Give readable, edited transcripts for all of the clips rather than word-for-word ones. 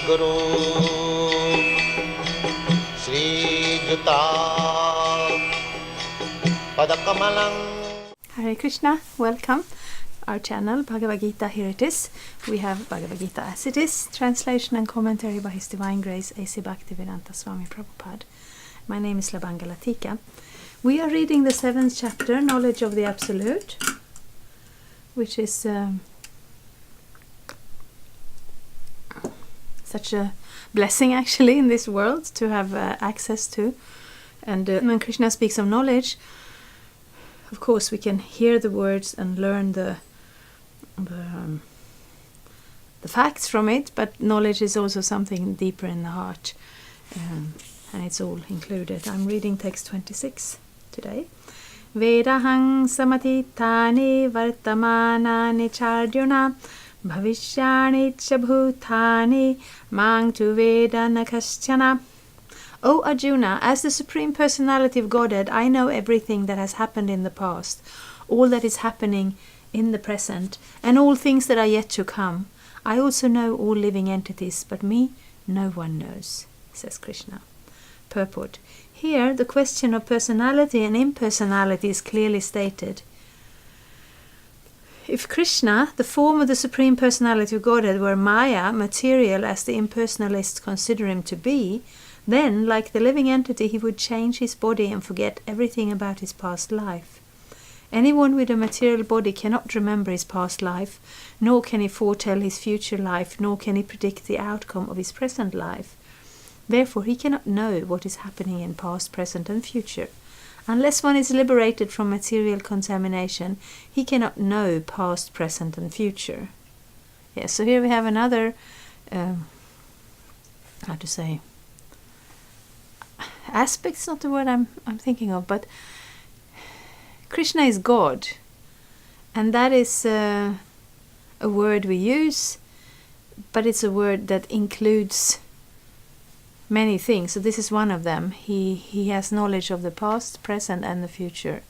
Guru Sri Juta Padakamalang. Hare Krishna, welcome. Our channel, Bhagavad-gita, here it is. We have Bhagavad-gita as it is, translation and commentary by His Divine Grace, A.C. Bhaktivedanta Swami Prabhupada. My name is Latika. We are reading the 7th chapter, Knowledge of the Absolute, which is such a blessing actually in this world to have access to. And when Krishna speaks of knowledge, of course we can hear the words and learn the facts from it, but knowledge is also something deeper in the heart, and it's all included. I'm reading text 26 today. Vedahang samatitani vartamanani charduna bhavishyani cha bhutani mang tu veda na kaschana. O Arjuna, as the Supreme Personality of Godhead, I know everything that has happened in the past, all that is happening in the present, and all things that are yet to come. I also know all living entities, but me no one knows, says Krishna. Purport. Here the question of personality and impersonality is clearly stated. If Krishna, the form of the Supreme Personality of Godhead, were Maya, material as the impersonalists consider him to be, then, like the living entity, he would change his body and forget everything about his past life. Anyone with a material body cannot remember his past life, nor can he foretell his future life, nor can he predict the outcome of his present life. Therefore, he cannot know what is happening in past, present, and future. Unless one is liberated from material contamination, he cannot know past, present, and future. Yes, so here we have another, aspect's not the word I'm thinking of, but Krishna is God, and that is a word we use, but it's a word that includes many things. So this is one of them. He has knowledge of the past, present, and the future.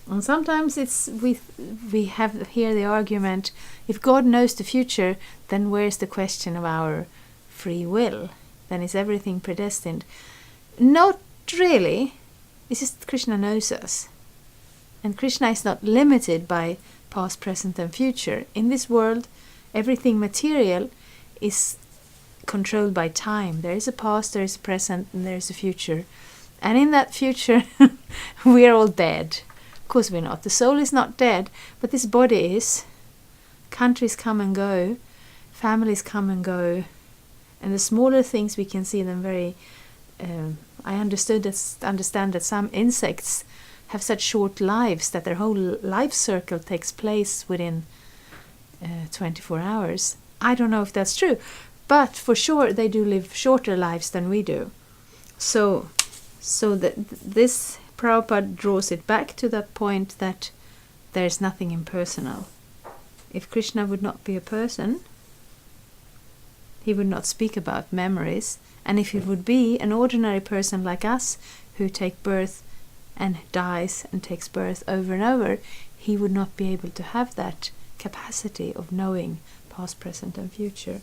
And sometimes we have here the argument: if God knows the future, then where's the question of our free will? Then is everything predestined? Not really. It's just Krishna knows us. And Krishna is not limited by past, present, and future. In this world, everything material is controlled by time. There is a past, there is a present, and there is a future. And in that future, we are all dead. Of course we're not. The soul is not dead, but this body is. Countries come and go. Families come and go. And the smaller things we can see them very... I understand that some insects have such short lives that their whole life circle takes place within 24 hours. I don't know if that's true, but for sure they do live shorter lives than we do. So this Prabhupada draws it back to that point that there is nothing impersonal. If Krishna would not be a person, he would not speak about memories, and if he would be an ordinary person like us, who take birth and dies and takes birth over and over, he would not be able to have that capacity of knowing past, present, and future.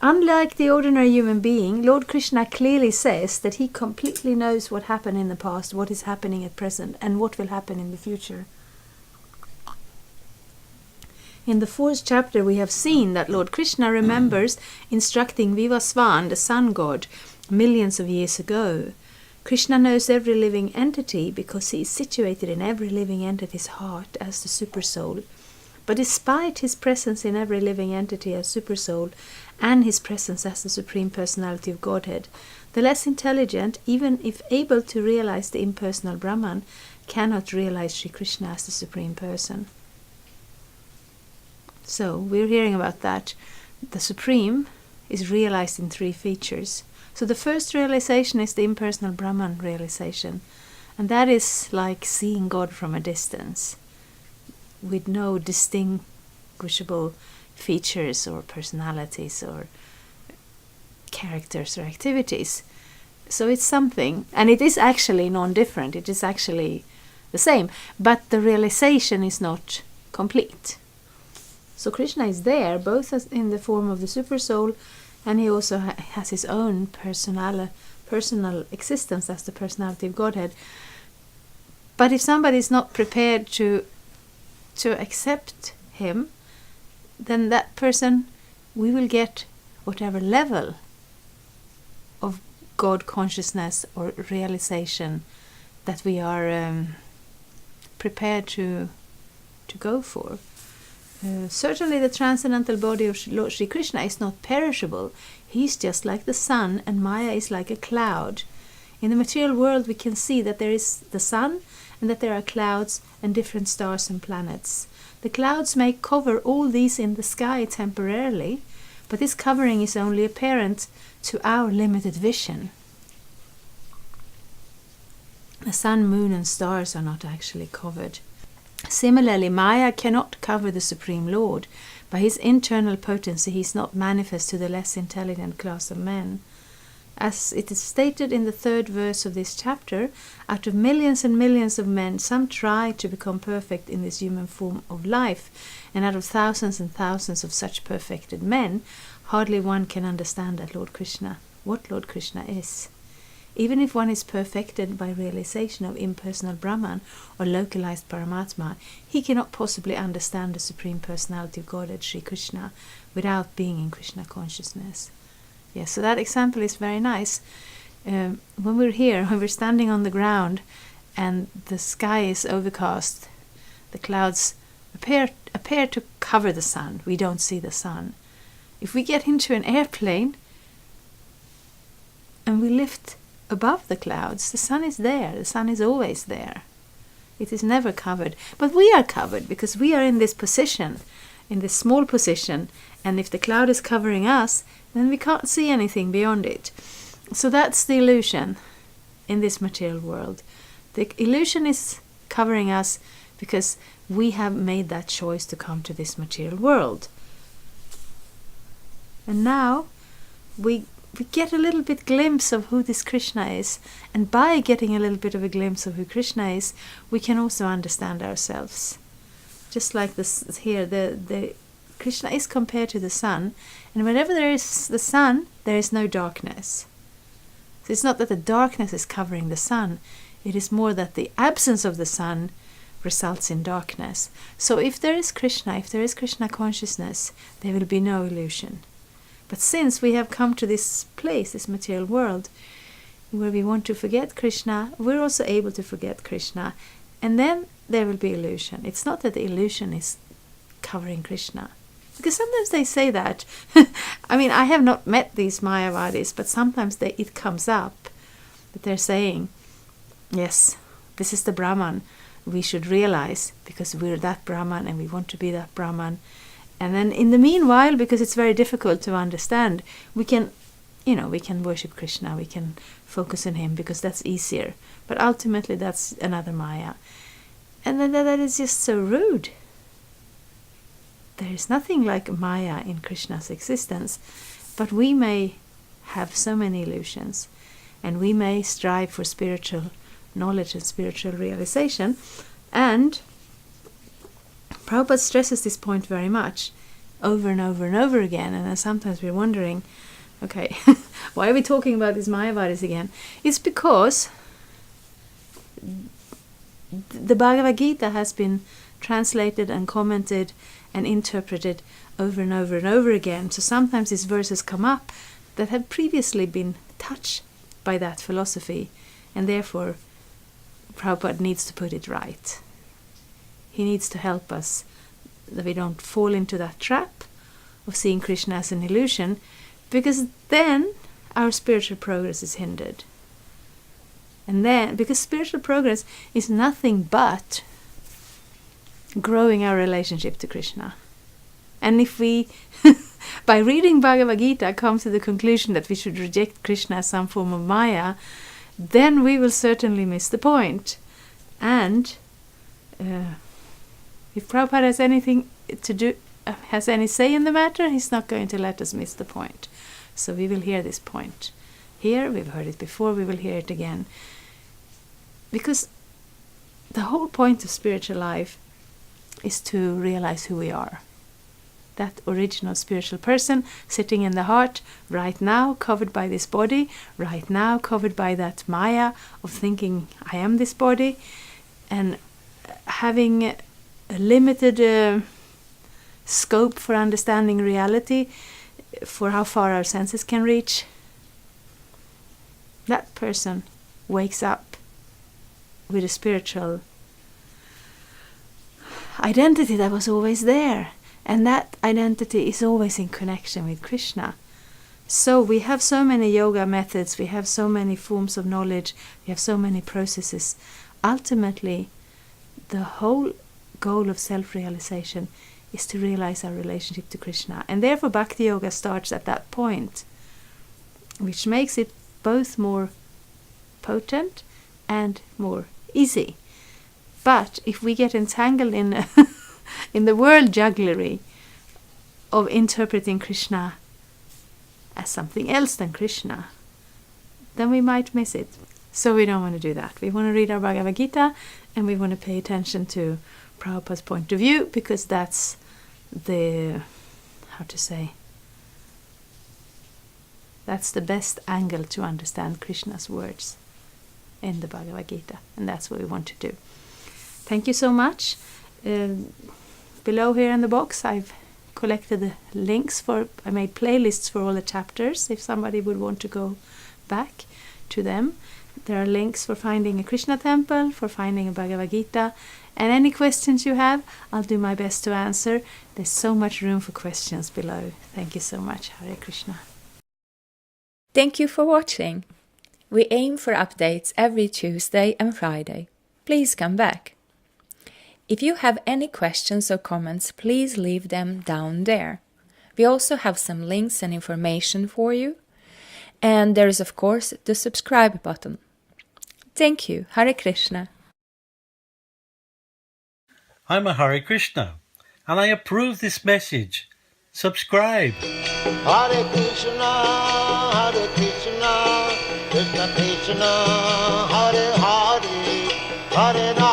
Unlike the ordinary human being, Lord Krishna clearly says that he completely knows what happened in the past, what is happening at present, and what will happen in the future. In the 4th chapter we have seen that Lord Krishna remembers instructing Vivasvan, the sun god, millions of years ago. Krishna knows every living entity because he is situated in every living entity's heart as the supersoul. But despite his presence in every living entity as supersoul and his presence as the Supreme Personality of Godhead, the less intelligent, even if able to realize the impersonal Brahman, cannot realize Sri Krishna as the Supreme Person. So we're hearing about that. The Supreme is realized in 3 features. So the first realization is the impersonal Brahman realization. And that is like seeing God from a distance, with no distinguishable features or personalities or characters or activities. So it's something, and it is actually non-different. It is actually the same, but the realization is not complete. So Krishna is there, both as in the form of the super soul, and he also has his own personal existence as the personality of Godhead. But if somebody is not prepared to accept him, then that person, we will get whatever level of God consciousness or realization that we are prepared to go for. Certainly the transcendental body of Lord Sri Krishna is not perishable. He's just like the sun, and Maya is like a cloud. In the material world we can see that there is the sun and that there are clouds and different stars and planets. The clouds may cover all these in the sky temporarily, but this covering is only apparent to our limited vision. The sun, moon and stars are not actually covered. Similarly, Maya cannot cover the Supreme Lord. By his internal potency he is not manifest to the less intelligent class of men. As it is stated in the 3rd verse of this chapter, out of millions and millions of men, some try to become perfect in this human form of life, and out of thousands and thousands of such perfected men, hardly one can understand that what Lord Krishna is. Even if one is perfected by realization of impersonal Brahman or localized Paramatma, he cannot possibly understand the Supreme Personality of Godhead, Sri Krishna, without being in Krishna consciousness. Yes, so that example is very nice. When we're here, when we're standing on the ground and the sky is overcast, the clouds appear to cover the sun. We don't see the sun. If we get into an airplane and we lift above the clouds, the sun is there. The sun is always there. It is never covered. But we are covered because we are in this position, in this small position, and if the cloud is covering us, then we can't see anything beyond it. So that's the illusion in this material world. The illusion is covering us because we have made that choice to come to this material world. And now we get a little bit glimpse of who this Krishna is, and by getting a little bit of a glimpse of who Krishna is, we can also understand ourselves. Just like this here, the Krishna is compared to the sun, and whenever there is the sun, there is no darkness. So it's not that the darkness is covering the sun, it is more that the absence of the sun results in darkness. So if there is Krishna consciousness, there will be no illusion. But since we have come to this place, this material world, where we want to forget Krishna, we're also able to forget Krishna. And then there will be illusion. It's not that the illusion is covering Krishna. Because sometimes they say that. I mean, I have not met these Mayavadis, but sometimes it comes up that they're saying, yes, this is the Brahman. We should realize, because we're that Brahman and we want to be that Brahman. And then in the meanwhile, because it's very difficult to understand, we can worship Krishna, we can focus on him because that's easier. But ultimately that's another Maya. And then that is just so rude. There is nothing like Maya in Krishna's existence, but we may have so many illusions, and we may strive for spiritual knowledge and spiritual realization. And Prabhupada stresses this point very much, over and over and over again, and then sometimes we're wondering, okay, why are we talking about these Mayavadis again? It's because the Bhagavad-gita has been translated and commented and interpreted over and over and over again. So sometimes these verses come up that have previously been touched by that philosophy, and therefore Prabhupada needs to put it right. He needs to help us that we don't fall into that trap of seeing Krishna as an illusion, because then our spiritual progress is hindered. And then, because spiritual progress is nothing but growing our relationship to Krishna. And if we, by reading Bhagavad-gita, come to the conclusion that we should reject Krishna as some form of Maya, then we will certainly miss the point. And if Prabhupada has anything to do, has any say in the matter, he's not going to let us miss the point. So we will hear this point here. We've heard it before. We will hear it again. Because the whole point of spiritual life is to realize who we are. that original spiritual person sitting in the heart right now, covered by this body, right now covered by that Maya of thinking I am this body, and having a limited scope for understanding reality, for how far our senses can reach. That person wakes up with a spiritual identity that was always there, and that identity is always in connection with Krishna. So we have so many yoga methods, we have so many forms of knowledge, we have so many processes. Ultimately, the whole goal of self-realization is to realize our relationship to Krishna, and therefore Bhakti Yoga starts at that point, which makes it both more potent and more easy. But if we get entangled in in the world jugglery of interpreting Krishna as something else than Krishna, then we might miss it. So we don't want to do that. We want to read our Bhagavad-gita, and we want to pay attention to Prabhupada's point of view, because that's the, that's the best angle to understand Krishna's words in the Bhagavad-gita, and that's what we want to do. Thank you so much. Below here in the box I've collected the links I made playlists for all the chapters if somebody would want to go back to them. There are links for finding a Krishna temple, for finding a Bhagavad-gita, and any questions you have, I'll do my best to answer. There's so much room for questions below. Thank you so much. Hare Krishna. Thank you for watching. We aim for updates every Tuesday and Friday. Please come back. If you have any questions or comments, please leave them down there. We also have some links and information for you. And there is, of course, the subscribe button. Thank you. Hare Krishna. I'm a Hare Krishna, and I approve this message. Subscribe. Hare Krishna, Krishna Krishna, Hare Hare, Hare Rama.